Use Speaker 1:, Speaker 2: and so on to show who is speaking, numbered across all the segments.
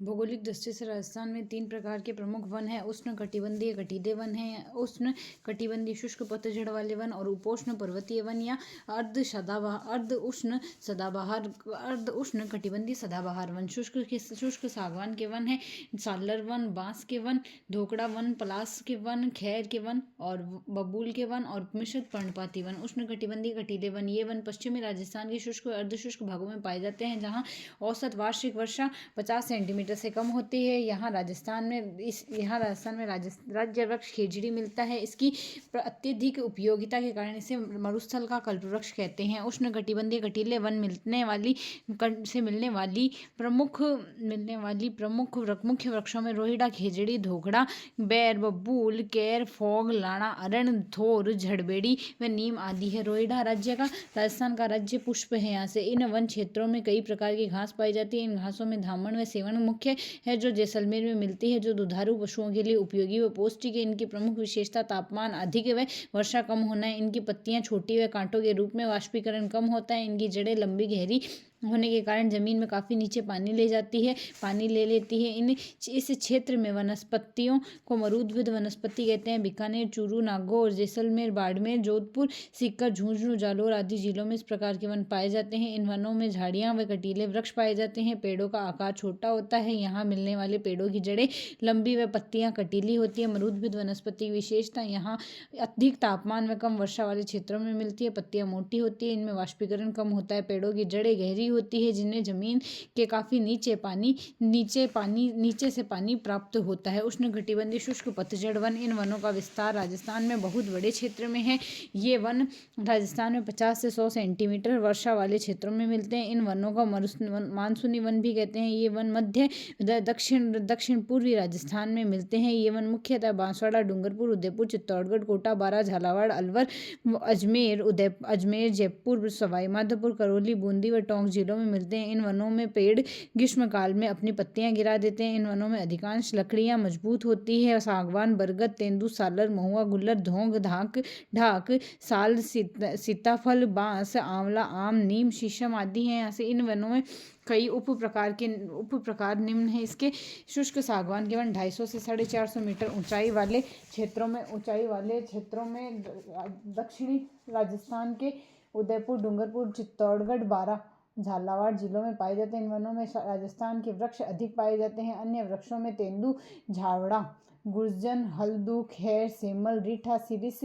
Speaker 1: भौगोलिक दृष्टि से राजस्थान में 3 प्रकार के प्रमुख वन हैं। उष्ण कटिबंधीय कटीले वन हैं, उष्ण कटिबंधीय शुष्क पतझड़ वाले वन और उपोष्ण पर्वतीय वन या अर्ध उष्ण कटिबंधीय सदाबहार वन। शुष्क सागवान के वन हैं, सालर वन, बांस के वन, धोकड़ा वन, पलास के वन, खैर के वन और बबूल के वन और मिश्रित पर्णपाती वन। उष्ण कटिबंधीय कटीले वन, ये वन पश्चिमी राजस्थान के शुष्क और अर्धशुष्क भागों में पाए जाते हैं, जहाँ औसत वार्षिक वर्षा 50 सेंटीमीटर से कम होती है। यहाँ राजस्थान में राज्य वृक्ष खेजड़ी मिलता है। इसकी अत्यधिक उपयोगिता के कारण इसे मरुस्थल का कल्पवृक्ष कहते हैं। उष्ण कटिबंधीय कटीले वन मिलने वाली प्रमुख मुख्य वृक्षों में रोहिड़ा, खेजड़ी, धोकड़ा, बैर, बबूल, केर, फोग, लाड़ा, अरण, थोर, झड़बेड़ी व नीम आदि है। रोहिड़ा राजस्थान का राज्य पुष्प है। यहाँ से इन वन क्षेत्रों में कई प्रकार की घास पाई जाती है। इन घासों में धामण व सेवण मुख्य है, जो जैसलमेर में मिलती है, जो दुधारू पशुओं के लिए उपयोगी व पौष्टिक है। इनकी प्रमुख विशेषता तापमान अधिक व वर्षा कम होना है। इनकी पत्तियां छोटी व कांटों के रूप में, वाष्पीकरण कम होता है। इनकी जड़ें लंबी गहरी होने के कारण जमीन में काफ़ी नीचे पानी ले लेती है। इस क्षेत्र में वनस्पतियों को मरूदभिद वनस्पति कहते हैं। बीकानेर, चूरू, नागौर, जैसलमेर, बाड़मेर, जोधपुर, सीकर, झुंझुनू, जालोर आदि जिलों में इस प्रकार के वन पाए जाते हैं। इन वनों में झाड़ियां व कटीले वृक्ष पाए जाते हैं। पेड़ों का आकार छोटा होता है। यहाँ मिलने वाले पेड़ों की जड़ें लंबी व पत्तियां कटीली होती है। मरूदभिद वनस्पति की विशेषता यहाँ अधिक तापमान व कम वर्षा वाले क्षेत्रों में मिलती है। पत्तियां मोटी होती है। इनमें वाष्पीकरण कम होता है। पेड़ों की जड़ें गहरी होती है, जिनमें जमीन के काफी नीचे से पानी प्राप्त होता है। उष्ण कटिबंधीय शुष्क पतझड़ वन, इन वनों का विस्तार राजस्थान में बहुत बड़े क्षेत्र में है। ये वन राजस्थान में 50 से 100 सेंटीमीटर वर्षा वाले क्षेत्रों में मिलते हैं। इन वनों का मानसूनी वन भी कहते हैं। ये वन मध्य दक्षिण पूर्वी राजस्थान में मिलते हैं। ये वन मुख्यतः बांसवाड़ा, डूंगरपुर, उदयपुर, चित्तौड़गढ़, कोटा, बारां, झालावाड़, अलवर, अजमेर, जयपुर, सवाई माधोपुर, करौली, बूंदी व टोंक जिलों में मिलते हैं। इन वनों में पेड़ ग्रीष्मकाल में अपनी पत्तियां गिरा देते हैं। इन वनों में अधिकांश लकड़ियां मजबूत होती है। सागवान, बरगद, तेंदू, सालर, महुआ, गुल्लर, धोंग, ढाक, साल, सीताफल, बांस, आंवला, आम, नीम, शीशम आदि हैं। यहाँ से इन वनों में कई उप प्रकार निम्न है इसके। शुष्क सागवान के वन 250 से 450 मीटर ऊंचाई वाले क्षेत्रों में दक्षिणी राजस्थान के उदयपुर, डूंगरपुर, चित्तौड़गढ़, बारां, झालावाड़ जिलों में पाए जाते हैं। इन वनों में राजस्थान के वृक्ष अधिक पाए जाते हैं। अन्य वृक्षों में तेंदू, झावड़ा, गुर्जन, हल्दू, खैर, सेमल, रीठा, सिरिस,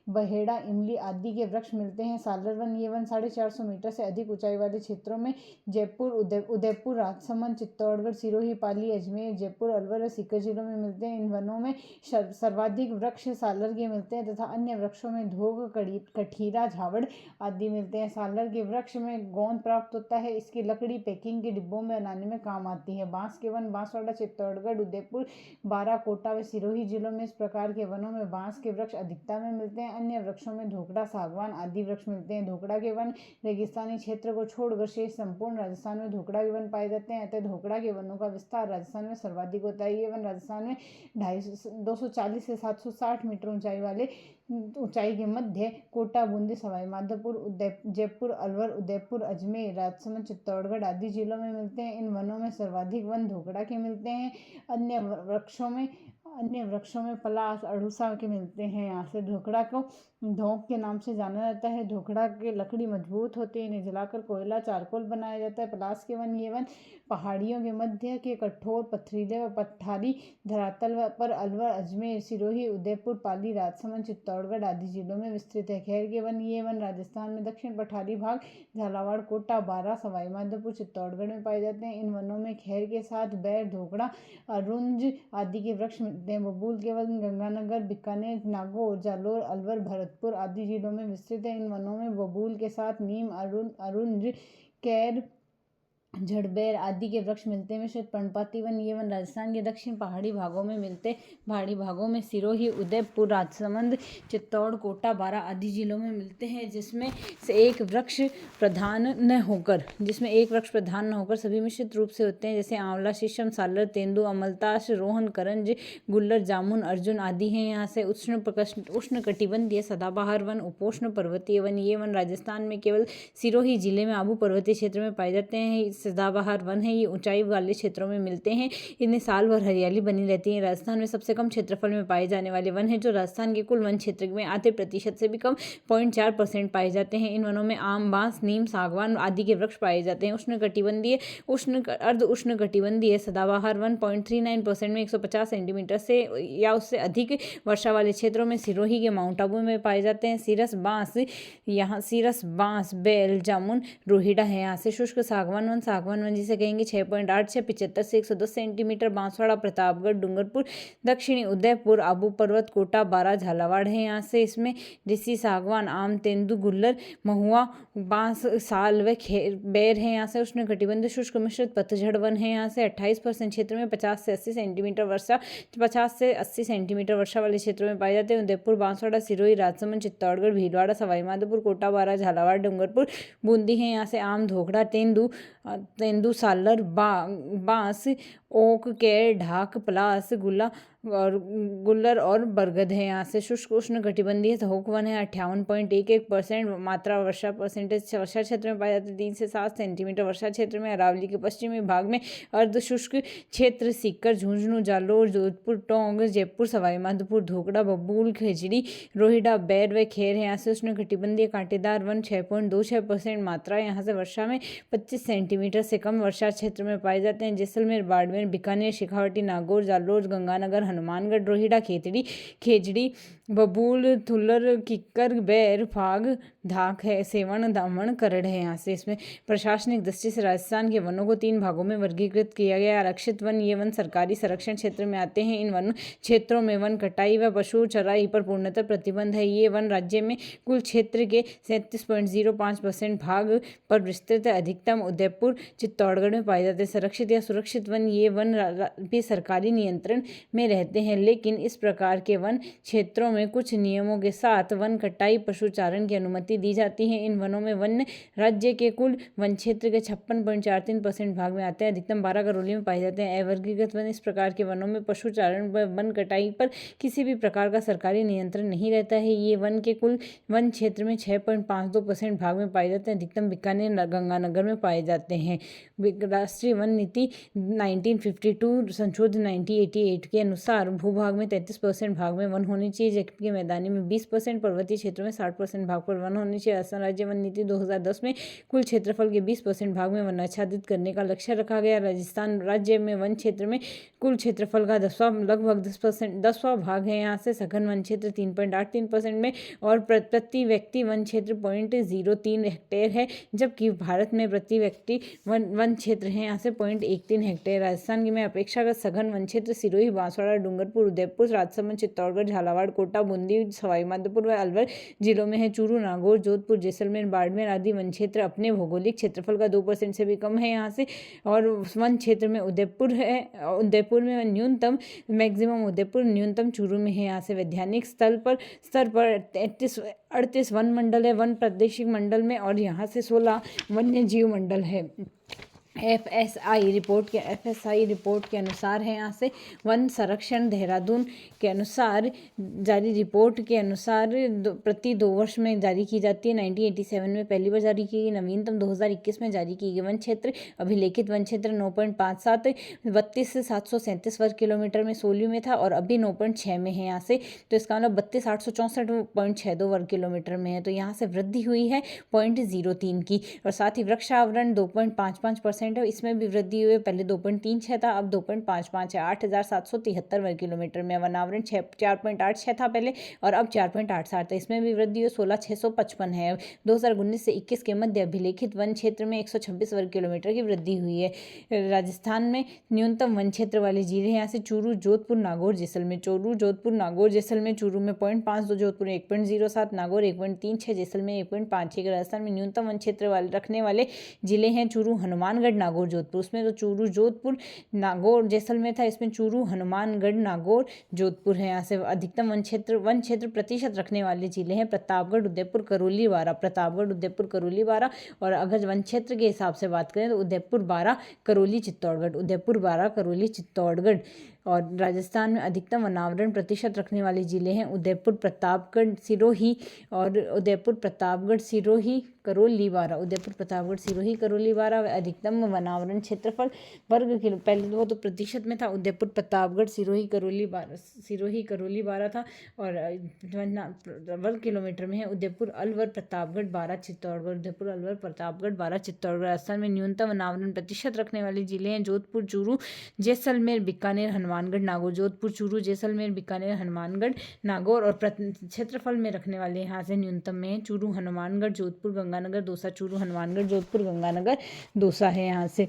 Speaker 1: बहेड़ा, इमली आदि के वृक्ष मिलते हैं। सालर वन, ये वन 450 मीटर से अधिक ऊंचाई वाले क्षेत्रों में जयपुर, उदयपुर, राजसमंद, चित्तौड़गढ़, सिरोही, पाली, अजमेर, जयपुर, अलवर और सीकर जिलों में मिलते हैं। इन वनों में सर्वाधिक वृक्ष सालर के मिलते हैं तथा अन्य वृक्षों में धोग, कठीरा, झावड़ आदि मिलते हैं। सालर के वृक्ष में गोंद प्राप्त होता है। इसकी लकड़ी पैकिंग के डिब्बों में बनाने में काम आती है। बांस के वन बांसवाड़ा, चित्तौड़गढ़, उदयपुर, बारां, कोटा व सिरोही जिलों में इस प्रकार के वनों में बांस के वृक्ष अधिकता में मिलते हैं। अन्य वृक्षों में धोकड़ा, सागवान आदि वृक्ष मिलते हैं। धोकड़ा के वन रेगिस्तानी क्षेत्र को छोड़कर शेष संपूर्ण राजस्थान में धोकड़ा के वन पाए जाते हैं। अतः धोकड़ा के वनों का विस्तार राजस्थान में सर्वाधिक होता है। ये वन राजस्थान में 240 से 760 मीटर ऊंचाई के मध्य कोटा, बूंदी, सवाई माधोपुर, जयपुर, अलवर, उदयपुर, अजमेर, राजसमंद, चित्तौड़गढ़ आदि जिलों में मिलते हैं। इन वनों में सर्वाधिक वन धोकड़ा के मिलते हैं। अन्य वृक्षों में पलास, अड़ूसा के मिलते हैं। यहाँ से धोकड़ा को धोंक के नाम से जाना जाता है। धोकड़ा की लकड़ी मजबूत होती है। इन्हें जलाकर कोयला, चारकोल बनाया जाता है। पलास के वन, ये वन पहाड़ियों के मध्य के कठोर, पथरीले व पठारी धरातल पर अलवर, अजमेर, सिरोही, उदयपुर, पाली, राजसमंद, चित्तौड़गढ़ आदि जिलों में विस्तृत है। खैर के वन, ये वन राजस्थान में दक्षिण पठारी भाग, झालावाड़, कोटा, बारां, सवाई माधोपुर, चित्तौड़गढ़ में पाए जाते हैं। इन वनों में खैर के साथ बैर, धोकड़ा, अरुंज आदि के वृक्ष मिलते हैं। बबूल के वन गंगानगर, बीकानेर, नागौर, जालोर, अलवर, भरतपुर आदि जिलों में विस्तृत है। इन वनों में बबूल के साथ नीम, अरुंज, कैर, झड़बेर आदि के वृक्ष मिलते हैं। मिश्रित पर्णपाती वन, ये वन राजस्थान के दक्षिण पहाड़ी भागों में सिरोही, उदयपुर, राजसमंद, चित्तौड़, कोटा, बारां आदि जिलों में मिलते हैं। जिसमें एक वृक्ष प्रधान न होकर सभी मिश्रित रूप से होते हैं, जैसे आंवला, शीशम, सालर, तेंदू, अमलतास, रोहन, करंज, गुल्लर, जामुन, अर्जुन आदि हैं। यहाँ से उष्ण कटिबंधीय सदाबहार वन, उपोष्ण पर्वतीय वन, ये वन राजस्थान में केवल सिरोही जिले में आबू पर्वतीय क्षेत्र में पाए जाते हैं। सदाबहार वन है, ये ऊंचाई वाले क्षेत्रों में मिलते हैं। इनमें साल भर हरियाली बनी रहती है। राजस्थान में सबसे कम क्षेत्रफल में पाए जाने वाले वन है, जो राजस्थान के कुल वन क्षेत्र में आधे प्रतिशत से भी कम 0.4% पाए जाते हैं। इन वनों में आम, बांस, नीम, सागवान आदि के वृक्ष पाए जाते हैं। उष्णकटिबंधीय, अर्ध उष्णकटिबंधीय सदाबहार वन 0.39% में 150 सेंटीमीटर से या उससे अधिक वर्षा वाले क्षेत्रों में सिरोही के माउंट आबू में पाए जाते हैं। सीरस बांस, बेल, जामुन, रोहिड़ा है। यहाँ से शुष्क सागवान वन जिसे कहेंगे 6.8 से 75 से 110 सेंटीमीटर। बांसवाड़ा, प्रतापगढ़, डूंगरपुर, दक्षिणी उदयपुर, आबू पर्वत, कोटा, बारा, झालावाड़ है। यहाँ से इसमें ऋषि सागवान, आम, तेंदू, गुल्लर, महुआ, बांस, साल व बेर है। यहाँ से उष्णकटिबंधीय शुष्क मिश्रित पतझड़ वन है। यहाँ से 28% क्षेत्र में 50 से 80 सेंटीमीटर वर्षा वाले क्षेत्रों में पाए जाते हैं। उदयपुर, बांसवाड़ा, सिरोही, राजसमंद, चित्तौड़गढ़, भीलवाड़ा, सवाईमाधोपुर, कोटा, बारा, झालावाड़, डूंगरपुर, बूंदी है। यहाँ से आम, धोखड़ा, तेंदू, सालर, बांस, ओक, केर, ढाक, पलास, गुल्लर और बरगद है। यहाँ से शुष्क उष्णकटिबंधीय सहोक वन है। 58.11% मात्रा वर्षा क्षेत्र में पाए जाते हैं। 3 से 7 सेंटीमीटर वर्षा क्षेत्र में। अरावली के पश्चिमी भाग में अर्ध शुष्क क्षेत्र सीकर, झुंझुनू, जालोर, जोधपुर, टोंक, जयपुर, सवाईमाधोपुर, धोकड़ा, बबूल, खेजड़ी, रोहिड़ा, बैर व खेर है। यहाँ से उष्णकटिबंधीय कांटेदार वन 6.26% मात्रा यहाँ से वर्षा में 25 सेंटीमीटर से कम वर्षा क्षेत्र में पाए जाते हैं। जैसलमेर, बाड़मेर, बीकानेर, शेखावाटी, नागौर, जालोर, गंगानगर, हनुमानगढ़, रोहिड़ा, खेजड़ी, बबूल, थुल्लर, किक्कर, बैर, फाग, धाक है। सेवन, दामन, करड़ है। यहाँ से इसमें प्रशासनिक दृष्टि से राजस्थान के वनों को 3 भागों में वर्गीकृत किया गया है। आरक्षित वन, ये वन सरकारी संरक्षण क्षेत्र में आते हैं। इन वन क्षेत्रों में वन कटाई व पशु चराई पर पूर्णतः प्रतिबंध है। ये वन राज्य में कुल क्षेत्र के 37.05% भाग पर विस्तृत है। अधिकतम उदयपुर, चित्तौड़गढ़ में पाए जाते हैं। संरक्षित या सुरक्षित वन, ये वन भी सरकारी नियंत्रण में रहते हैं, लेकिन इस प्रकार के वन क्षेत्रों में कुछ नियमों के साथ वन कटाई, पशुचारण की अनुमति दी जाती है। इन वनों में वन राज्य के कुल वन क्षेत्र के 56.43% भाग में आते हैं। अधिकतम 12 करौली में पाए जाते हैं। अवर्गीकृत वन, इस प्रकार के वनों में पशुचारण व वन कटाई पर किसी भी प्रकार का सरकारी नियंत्रण नहीं रहता है। ये वन के कुल वन क्षेत्र में 6.52% भाग में पाए जाते हैं। अधिकतम बीकानेर, गंगानगर में पाए जाते हैं। राष्ट्रीय वन नीति 1952 संशोधन 1988 के अनुसार भूभाग में 33% भाग में वन होनी चाहिए, जबकि मैदानी में 20%, पर्वतीय क्षेत्रों में 60% भाग पर वन होनी चाहिए। असम राज्य वन नीति 2010 में कुल क्षेत्रफल के 20% भाग में वन आच्छादित करने का लक्ष्य रखा गया। राजस्थान राज्य में वन क्षेत्र में कुल क्षेत्रफल का लगभग 10वां भाग है। यहाँ से सघन वन क्षेत्र 3.83% में और प्रति व्यक्ति वन क्षेत्र 0.03 हेक्टेयर है, जबकि भारत में प्रति व्यक्ति वन क्षेत्र है यहाँ से 0.13 हेक्टेयर। राजस्थान में अपेक्षाकृत सघन वन क्षेत्र सिरोही, बांसवाड़ा, डूंगरपुर, उदयपुर, राजसमंद, चित्तौड़गढ़, झालावाड़, कोटा, बूंदी, सवाईमाधोपुर व अलवर जिलों में है। चूरू, नागौर, जोधपुर, जैसलमेर, बाड़मेर आदि वन क्षेत्र अपने भौगोलिक क्षेत्रफल का 2% से भी कम है यहाँ से। और वन क्षेत्र में उदयपुर है, उदयपुर में न्यूनतम मैक्सिमम उदयपुर, न्यूनतम चूरू में है। यहाँ से वैधानिक स्तर पर 38 वन मंडल है वन प्रादेशिक मंडल में, और यहाँ से 16 वन्य जीव मंडल है। एफएसआई रिपोर्ट के अनुसार है। यहाँ से वन संरक्षण देहरादून के अनुसार जारी रिपोर्ट के अनुसार प्रति 2 वर्ष में जारी की जाती है। 1987 में पहली बार जारी की गई, नवीनतम 2021 में जारी की गई। वन क्षेत्र अभिलेखित वन क्षेत्र 9.57 32,737 वर्ग किलोमीटर में सोलियो में था और अभी 9.6 में है यहाँ से, तो इसका मतलब 32,864.62 वर्ग किलोमीटर में है। तो यहाँ से वृद्धि हुई है 0.03 की। और साथ ही वृक्ष आवरण 2.55% है, इसमें भी वृद्धि हुई है। पहले 2.36 था, अब 2.55 है। 8,773 वर्ग किलोमीटर में। वनावरण 4.86 था पहले और अब 4.87 था, इसमें भी वृद्धि हुई। 16,655 है। 2019 से 21 के मध्य अभिलेखित वन क्षेत्र में 126 वर्ग किलोमीटर की वृद्धि हुई है। राजस्थान में न्यूनतम वन क्षेत्र वाले जिले यहाँ से चूरू, जोधपुर, नागौर, जैसलमेर। चूरू, जोधपुर, नागौर, जैसलमेर। चूरू में 0.52, जोधपुर में 1.07, नागौर 1.36, जैसलमेर 1.51। राजस्थान में न्यूनतम वन क्षेत्र रखने वाले जिले हैं चूरू, हनुमानगढ़, नागौर, जोधपुर। उसमें तो चूरू, जोधपुर, नागौर, जैसलमेर था, इसमें चूरू, हनुमानगढ़, नागौर, जोधपुर है। यहाँ से अधिकतम वन क्षेत्र प्रतिशत रखने वाले जिले हैं प्रतापगढ़, उदयपुर, करौली, बारा। प्रतापगढ़, उदयपुर, करौली, बारा। और अगर वन क्षेत्र के हिसाब से बात करें तो उदयपुर, बारा, करौली, चित्तौड़गढ़। उदयपुर, बारा, करौली, चित्तौड़गढ़। और राजस्थान में अधिकतम वनावरण प्रतिशत रखने वाले जिले हैं उदयपुर, प्रतापगढ़, सिरोही और उदयपुर, प्रतापगढ़, सिरोही, करौली, बारां। उदयपुर, प्रतापगढ़, सिरोही, करौली, बारां। अधिकतम वनावरण क्षेत्रफल वर्ग किलो, पहले वो तो प्रतिशत में था, उदयपुर, प्रतापगढ़, सिरोही, करौली, बारां था, और वर्ग किलोमीटर में है उदयपुर, अलवर, प्रतापगढ़, बारां, चित्तौड़गढ़। उदयपुर, अलवर, प्रतापगढ़, बारां, चित्तौड़गढ़। राजस्थान में न्यूनतम वनावरण प्रतिशत रखने वाले जिले हैं जोधपुर, चूरू, जैसलमेर, बीकानेर, हनुमानगढ़, नागौर। जोधपुर, चूरू, जैसलमेर, बीकानेर, हनुमानगढ़, नागौर। और क्षेत्रफल में रखने वाले यहाँ से न्यूनतम में है चूरू, हनुमानगढ़, जोधपुर, गंगानगर, दौसा। चूरू, हनुमानगढ़, जोधपुर, गंगानगर, दौसा है यहाँ से।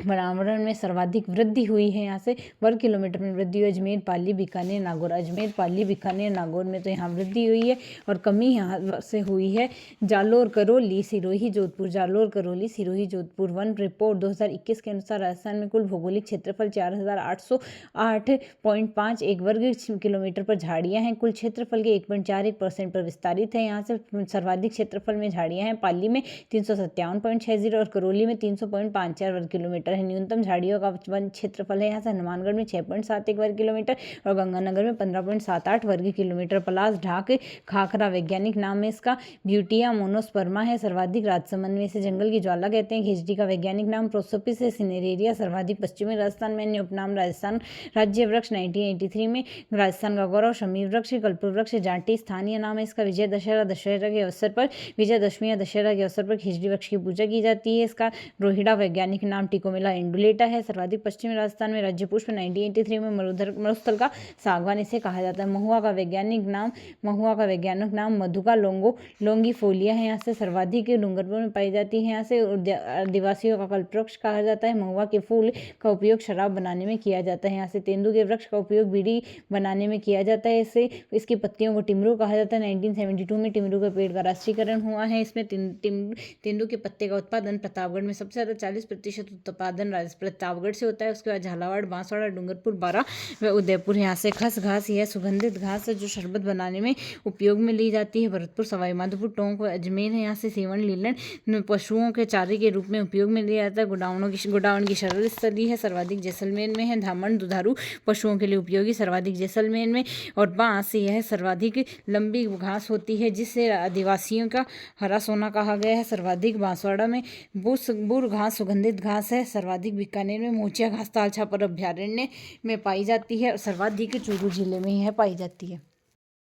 Speaker 1: वनावरण में सर्वाधिक वृद्धि हुई है यहाँ से, वर्ग किलोमीटर में वृद्धि हुई अजमेर, पाली, बीकानेर, नागौर। अजमेर, पाली, बीकानेर, नागौर में तो यहाँ वृद्धि हुई है, और कमी यहाँ से हुई है जालोर, करौली, सिरोही, जोधपुर। जालोर, करौली, सिरोही, जोधपुर। वन रिपोर्ट 2021 के अनुसार राजस्थान में कुल भौगोलिक क्षेत्रफल 4808.51 वर्ग किलोमीटर पर झाड़ियाँ हैं। कुल क्षेत्रफल के 1.41% पर विस्तारित है। यहाँ से सर्वाधिक क्षेत्रफल में झाड़ियाँ हैं पाली में 357.60 और करौली में 300.54 वर्ग किलोमीटर है। न्यूनतम झाड़ियों का वन क्षेत्रफल है यहाँ से हनुमानगढ़ में 6.71 वर्ग किलोमीटर और गंगानगर में 15.78 वर्ग किलोमीटर। पलास, ढाक, खाखरा वैज्ञानिक नाम है इसका ब्यूटिया मोनोस्पर्मा है। सर्वाधिक राजसमंद में इसे जंगल की ज्वाला कहते हैं। घेजड़ी का वैज्ञानिक नाम प्रोसोपिस सिनेरेरिया। सर्वाधिक पश्चिमी राजस्थान में अन्य उपनाम राजस्थान राज्य वृक्ष 1983 में राजस्थान का गौरव शमी वृक्ष, कल्प वृक्ष, जाटी। स्थानीय नाम है इसका विजयदशहरा। दशहरा के अवसर पर विजयदशमी या दशहरा के अवसर पर घेजड़ी वृक्ष की पूजा की जाती है। इसका रोहिड़ा वैज्ञानिक नाम टिकोमिला इंडुलेटा है। सर्वाधिक पश्चिमी राजस्थान में राज्य पुष्प 1983 में मरुस्थल का सागवान इसे कहा जाता है। महुआ का वैज्ञानिक नाम मधुका लोंगीफोलिया है। यहाँ से सर्वाधिक डूंगरपुर में पाई जाती है। यहाँ से आदिवासियों का कल्पवृक्ष कहा जाता है। महुआ के फूल का उपयोग शराब बनाने में किया जाता है। यहाँ से तेंदू के वृक्ष का उपयोग बीड़ी बनाने में किया जाता है। इसकी पत्तियों को टिमरू कहा जाता है। 1972 में टिमरू के पेड़ का राष्ट्रीयकरण हुआ है। इसमें तेंदू के पत्ते का उत्पादन प्रतापगढ़ में सबसे ज़्यादा 40% उत्पादन प्रतापगढ़ से होता है। उसके बाद झालावाड़, बांसवाड़ा, डूंगरपुर, बारां व उदयपुर। यहाँ से खस घास, यह सुगंधित घास है जो शरबत बनाने में उपयोग में ली जाती है। भरतपुर, सवाईमाधोपुर, टोंक व अजमेर है। यहाँ से सीवण, लीलन पशुओं के चारे के रूप में उपयोग में लिया जाता है। गुडाउन की शरद स्थली है, सर्वाधिक जैसलमेर में है। धामण, दुधारू पशुओं के लिए उपयोगी, सर्वाधिक जैसलमेर में। और बांस, यह सर्वाधिक लंबी घास होती है जिससे आदिवासियों का हरा सोना कहा गया है। सर्वाधिक बांसवाड़ा में बुर घास, सुगंधित घास है। सर्वाधिक बीकानेर में मोचिया घास ताल छापर अभ्यारण्य में पाई जाती है और सर्वाधिक चूरू जिले में यह पाई जाती है।